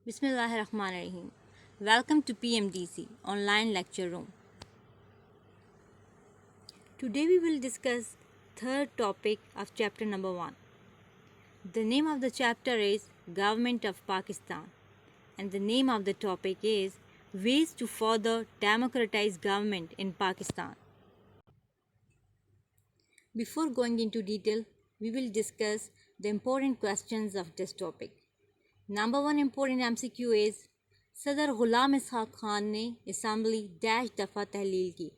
Bismillahirrahmanirrahim. Welcome to PMDC Online Lecture Room. Today we will discuss third topic of chapter number 1. The name of the chapter is Government of Pakistan and the name of the topic is Ways to Further Democratize Government in Pakistan. Before going into detail, we will discuss the important questions of this topic. Number 1 important MCQ is صدر غلام اسحاق خان نے assembly dash دفعہ تحلیل کی.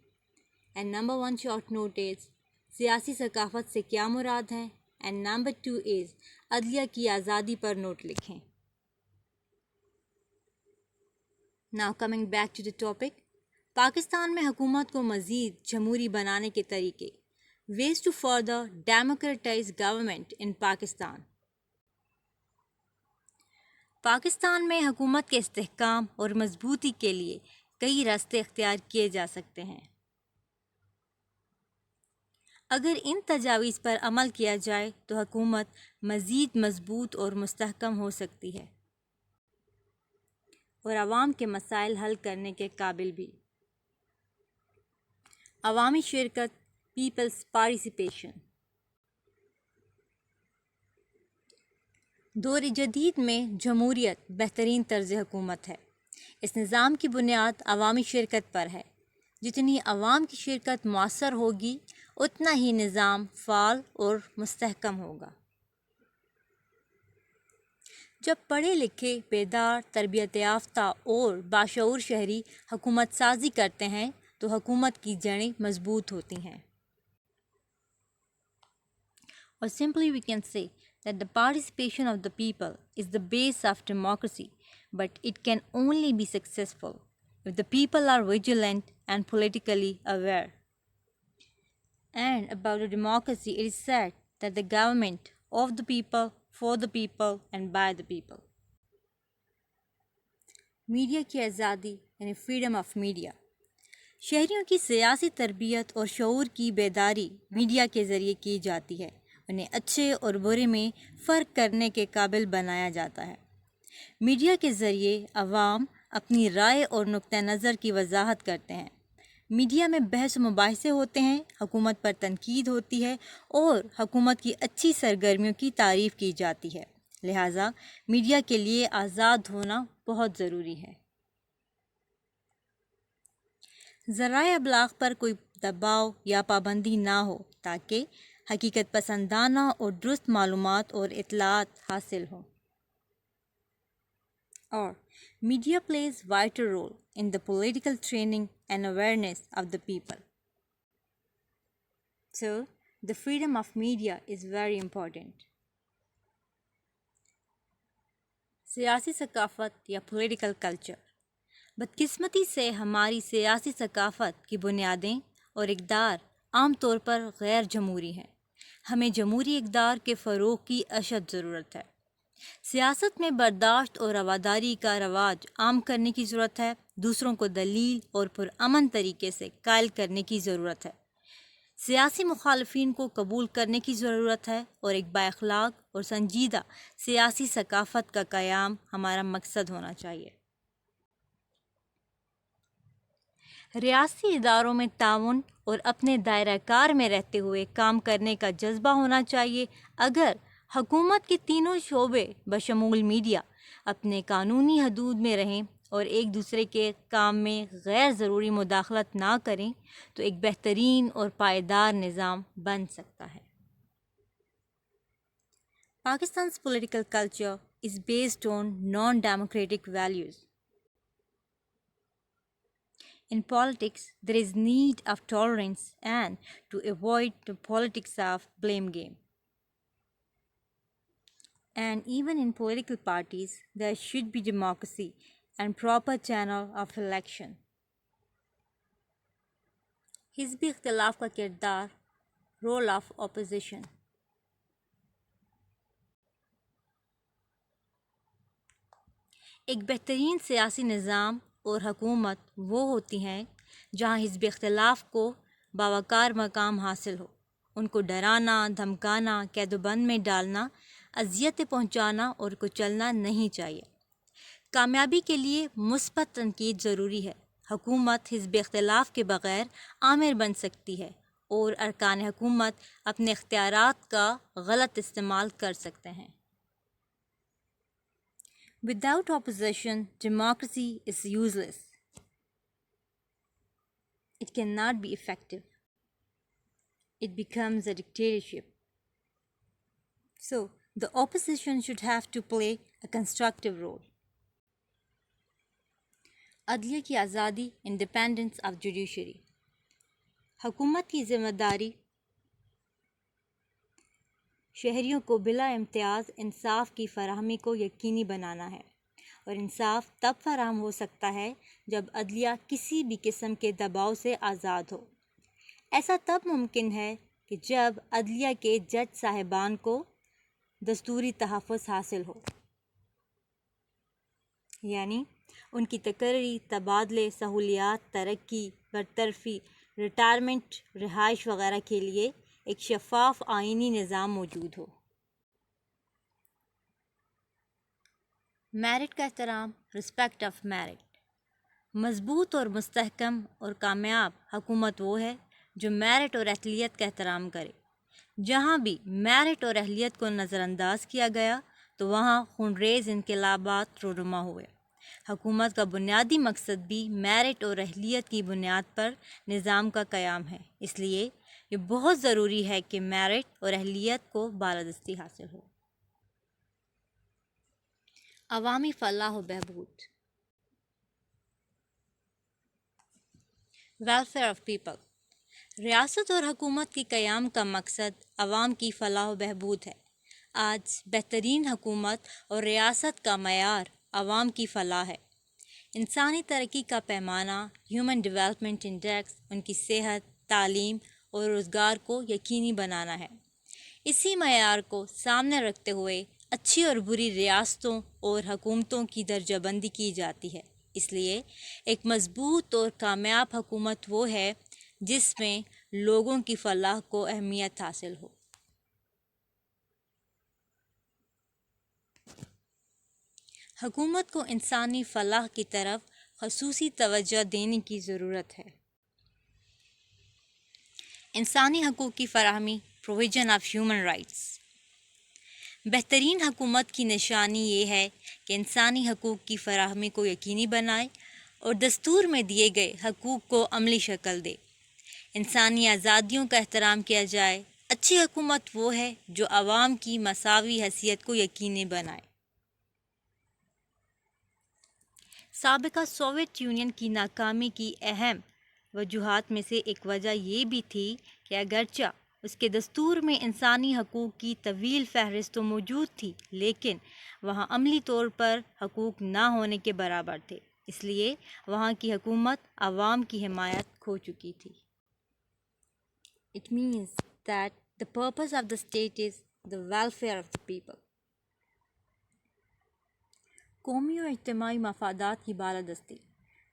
And number 1 short note از سیاسی ثقافت سے کیا مراد ہے. اینڈ نمبر 2 از عدلیہ کی آزادی پر نوٹ لکھیں. Now coming back to the topic. Pakistan میں حکومت کو مزید جمہوری بنانے کے طریقے. Ways to further democratize government in Pakistan. Pakistan میں حکومت کے استحکام اور مضبوطی کے لیے کئی راستے اختیار کیے جا سکتے ہیں. اگر ان تجاویز پر عمل کیا جائے تو حکومت مزید مضبوط اور مستحکم ہو سکتی ہے اور عوام کے مسائل حل کرنے کے قابل بھی. عوامی شرکت، پیپلز پارٹیسپیشن. دور جدید میں جمہوریت بہترین طرز حکومت ہے. اس نظام کی بنیاد عوامی شرکت پر ہے. جتنی عوام کی شرکت مؤثر ہوگی اتنا ہی نظام فعال اور مستحکم ہوگا. جب پڑھے لکھے، بیدار، تربیت یافتہ اور باشعور شہری حکومت سازی کرتے ہیں تو حکومت کی جڑیں مضبوط ہوتی ہیں. Or simply we can say that the participation of the people is the base of democracy, but it can only be successful if the people are vigilant and politically aware. And about the democracy, it is said that the government of the people, for the people and by the people. Media کی آزادی یعنی freedom of media. شہریوں کی سیاسی تربیت اور شعور کی بیداری میڈیا کے ذریعے کی جاتی ہے. انہیں اچھے اور برے میں فرق کرنے کے قابل بنایا جاتا ہے. میڈیا کے ذریعے عوام اپنی رائے اور نقطہ نظر کی وضاحت کرتے ہیں. میڈیا میں بحث و مباحثے ہوتے ہیں، حکومت پر تنقید ہوتی ہے اور حکومت کی اچھی سرگرمیوں کی تعریف کی جاتی ہے. لہٰذا میڈیا کے لیے آزاد ہونا بہت ضروری ہے. ذرائع ابلاغ پر کوئی دباؤ یا پابندی نہ ہو تاکہ حقیقت پسندانہ اور درست معلومات اور اطلاعات حاصل ہوں. اور media plays vital role in the political training and awareness of the people. So, the freedom of media is very important. سیاسی ثقافت یا پولیٹیکل کلچر. بدقسمتی سے ہماری سیاسی ثقافت کی بنیادیں اور اقدار عام طور پر غیر جمہوری ہیں. ہمیں جمہوری اقدار کے فروغ کی اشد ضرورت ہے. سیاست میں برداشت اور رواداری کا رواج عام کرنے کی ضرورت ہے. دوسروں کو دلیل اور پرامن طریقے سے قائل کرنے کی ضرورت ہے. سیاسی مخالفین کو قبول کرنے کی ضرورت ہے اور ایک بااخلاق اور سنجیدہ سیاسی ثقافت کا قیام ہمارا مقصد ہونا چاہیے. ریاستی اداروں میں تعاون اور اپنے دائرہ کار میں رہتے ہوئے کام کرنے کا جذبہ ہونا چاہیے. اگر حکومت کے تینوں شعبے بشمول میڈیا اپنے قانونی حدود میں رہیں اور ایک دوسرے کے کام میں غیر ضروری مداخلت نہ کریں تو ایک بہترین اور پائیدار نظام بن سکتا ہے. پاکستان's political culture is based on non-democratic values. In politics, there is need of tolerance and to avoid the politics of blame game. And even in political parties, there should be democracy and proper channel of election. حزبی اختلاف کا کردار، role of opposition. ایک بہترین سیاسی نظام اور حکومت وہ ہوتی ہیں جہاں حزب اختلاف کو باوقار مقام حاصل ہو. ان کو ڈرانا، دھمکانا، قید و بند میں ڈالنا، اذیتیں پہنچانا اور کچلنا نہیں چاہیے. کامیابی کے لیے مثبت تنقید ضروری ہے۔ حکومت حزب اختلاف کے بغیر آمر بن سکتی ہے اور ارکان حکومت اپنے اختیارات کا غلط استعمال کر سکتے ہیں۔ Without opposition, democracy is useless. It cannot be effective. It becomes a dictatorship. So, the opposition should have to play a constructive role. عدلیہ کی آزادی، انڈیپینڈنس آف جوڈیشری۔ حکومت کی ذمہ داری شہریوں کو بلا امتیاز انصاف کی فراہمی کو یقینی بنانا ہے، اور انصاف تب فراہم ہو سکتا ہے جب عدلیہ کسی بھی قسم کے دباؤ سے آزاد ہو۔ ایسا تب ممکن ہے کہ جب عدلیہ کے جج صاحبان کو دستوری تحفظ حاصل ہو، یعنی ان کی تقرری، تبادلے، سہولیات، ترقی، برطرفی، ریٹائرمنٹ، رہائش وغیرہ کے لیے ایک شفاف آئینی نظام موجود ہو۔ میرٹ کا احترام، رسپیکٹ آف میرٹ۔ مضبوط اور مستحکم اور کامیاب حکومت وہ ہے جو میرٹ اور اہلیت کا احترام کرے۔ جہاں بھی میرٹ اور اہلیت کو نظر انداز کیا گیا تو وہاں خونریز انقلابات رونما ہوئے۔ حکومت کا بنیادی مقصد بھی میرٹ اور اہلیت کی بنیاد پر نظام کا قیام ہے، اس لیے یہ بہت ضروری ہے کہ میرٹ اور اہلیت کو بالادستی حاصل ہو۔ عوامی فلاح و بہبود، ویلفیئر آف پیپل۔ ریاست اور حکومت کے قیام کا مقصد عوام کی فلاح و بہبود ہے۔ آج بہترین حکومت اور ریاست کا معیار عوام کی فلاح ہے۔ انسانی ترقی کا پیمانہ، ہیومن ڈیولپمنٹ انڈیکس، ان کی صحت، تعلیم اور روزگار کو یقینی بنانا ہے۔ اسی معیار کو سامنے رکھتے ہوئے اچھی اور بری ریاستوں اور حکومتوں کی درجہ بندی کی جاتی ہے۔ اس لیے ایک مضبوط اور کامیاب حکومت وہ ہے جس میں لوگوں کی فلاح کو اہمیت حاصل ہو۔ حکومت کو انسانی فلاح کی طرف خصوصی توجہ دینے کی ضرورت ہے۔ انسانی حقوق کی فراہمی، پروویژن آف ہیومن رائٹس۔ بہترین حکومت کی نشانی یہ ہے کہ انسانی حقوق کی فراہمی کو یقینی بنائے اور دستور میں دیے گئے حقوق کو عملی شکل دے۔ انسانی آزادیوں کا احترام کیا جائے۔ اچھی حکومت وہ ہے جو عوام کی مساوی حیثیت کو یقینی بنائے۔ سابقہ سوویت یونین کی ناکامی کی اہم وجوہات میں سے ایک وجہ یہ بھی تھی کہ اگرچہ اس کے دستور میں انسانی حقوق کی طویل فہرست تو موجود تھی، لیکن وہاں عملی طور پر حقوق نہ ہونے کے برابر تھے، اس لیے وہاں کی حکومت عوام کی حمایت کھو چکی تھی۔ It means that the purpose of the state is the welfare of the people. قومی اور اجتماعی مفادات کی بالادستی،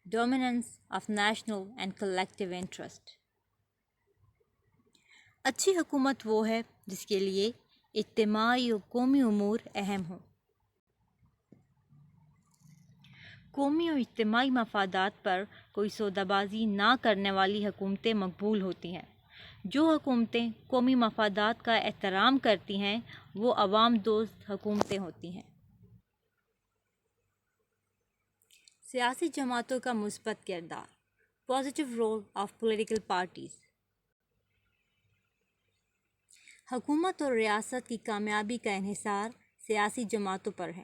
dominance of national and collective interest. اچھی حکومت وہ ہے جس کے لیے اجتماعی اور قومی امور اہم ہوں۔ قومی اور اجتماعی مفادات پر کوئی سودہ بازی نہ کرنے والی حکومتیں مقبول ہوتی ہیں۔ جو حکومتیں قومی مفادات کا احترام کرتی ہیں وہ عوام دوست حکومتیں ہوتی ہیں۔ سیاسی جماعتوں کا مثبت کردار، positive role of political parties. حکومت اور ریاست کی کامیابی کا انحصار سیاسی جماعتوں پر ہے۔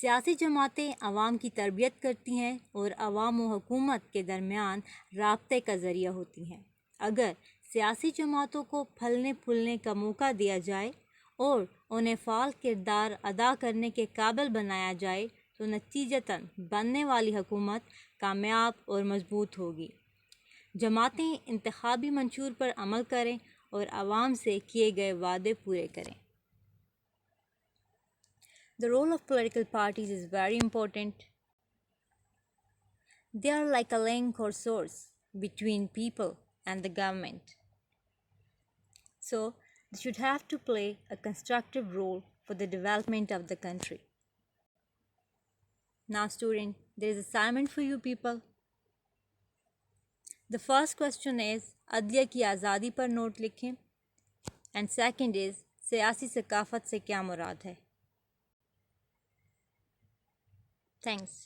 سیاسی جماعتیں عوام کی تربیت کرتی ہیں اور عوام و حکومت کے درمیان رابطے کا ذریعہ ہوتی ہیں۔ اگر سیاسی جماعتوں کو پھلنے پھولنے کا موقع دیا جائے اور انہیں فعال کردار ادا کرنے کے قابل بنایا جائے تو نتیجتاً بننے والی حکومت کامیاب اور مضبوط ہوگی۔ جماعتیں انتخابی منشور پر عمل کریں اور عوام سے کیے گئے وعدے پورے کریں۔ The role of political parties is very important. They are like a link or source between people and the government. So, they should have to play a constructive role for the development of the country. Now student, there is assignment for you people. The first question is عدلیہ کی آزادی پر note لکھیں and second is سیاسی ثقافت سے کیا مراد ہے. Thanks.